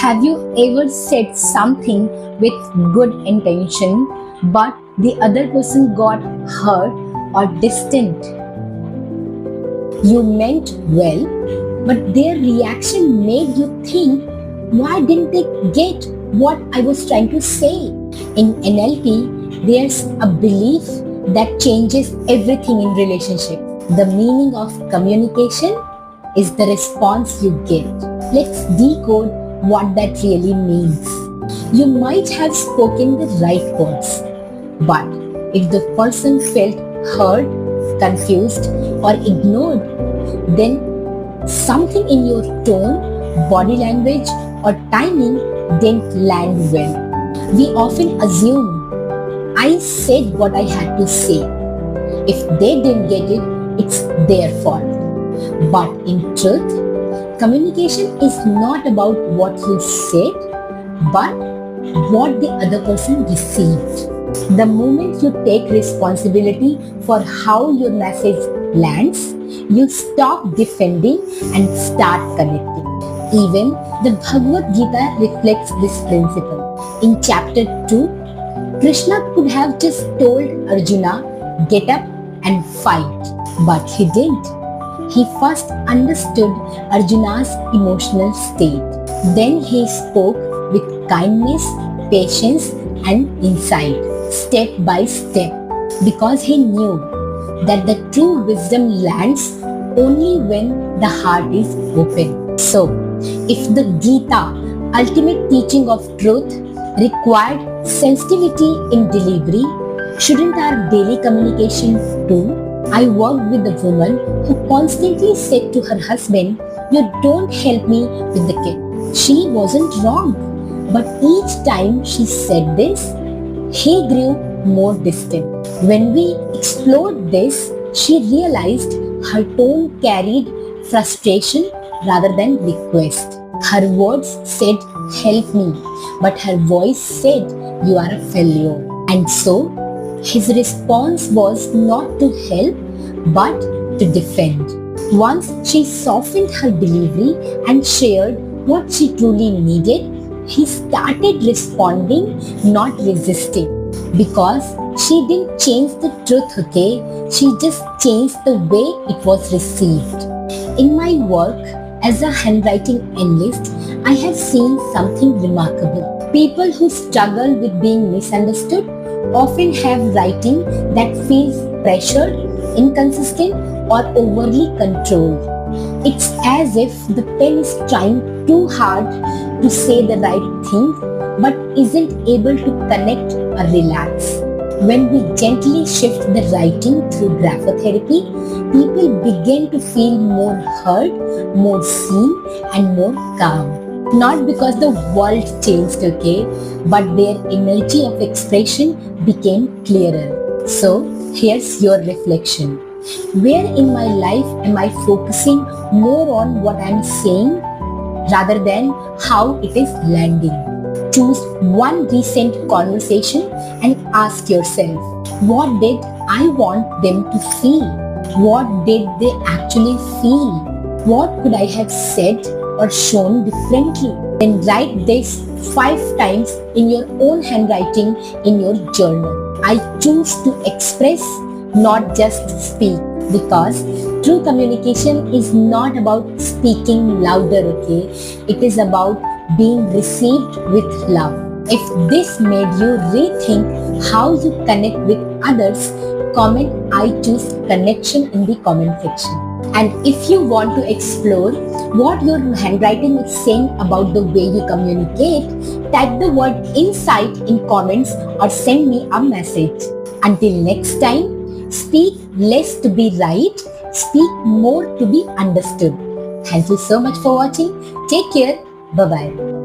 Have you ever said something with good intention, but the other person got hurt or distant? You meant well, but their reaction made you think, why didn't they get what I was trying to say? In NLP, there's a belief that changes everything in relationship. The meaning of communication is the response you get. Let's decode what that really means. You might have spoken the right words, but if the person felt hurt, confused, or ignored, then something in your tone, body language, or timing didn't land well. We often assume, I said what I had to say. If they didn't get it, it's their fault. But in truth, communication is not about what you said, but what the other person received. The moment you take responsibility for how your message lands, you stop defending and start connecting. Even the Bhagavad Gita reflects this principle. In chapter 2, Krishna could have just told Arjuna, get up and fight, but he didn't. He first understood Arjuna's emotional state. Then he spoke with kindness, patience, and insight, step by step, because he knew that the true wisdom lands only when the heart is open. So, if the Gita, ultimate teaching of truth, required sensitivity in delivery, shouldn't our daily communication too? I worked with a woman who constantly said to her husband, you don't help me with the kid. She wasn't wrong, but each time she said this, he grew more distant. When we explored this, she realized her tone carried frustration rather than request. Her words said, help me, but her voice said, you are a failure. And so, his response was not to help, but to defend. Once she softened her delivery and shared what she truly needed, he started responding, not resisting. Because she didn't change the truth, okay? She just changed the way it was received. In my work as a handwriting analyst, I have seen something remarkable. People who struggle with being misunderstood often have writing that feels pressured, inconsistent, or overly controlled. It's as if the pen is trying too hard to say the right thing but isn't able to connect or relax. When we gently shift the writing through graphotherapy, people begin to feel more heard, more seen, and more calm. Not because the world changed, okay, but their energy of expression became clearer. So, here's your reflection. Where in my life am I focusing more on what I'm saying rather than how it is landing? Choose one recent conversation and ask yourself, what did I want them to feel? What did they actually feel? What could I have said or shown differently? Then write this 5 times in your own handwriting in your journal. I choose to express, not just speak, because true communication is not about speaking louder, okay? It is about being received with love. If this made you rethink how you connect with others, comment I choose connection in the comment section. And if you want to explore what your handwriting is saying about the way you communicate, type the word insight in comments or send me a message. Until next time, speak less to be right, speak more to be understood. Thank you so much for watching. Take care. Bye-bye.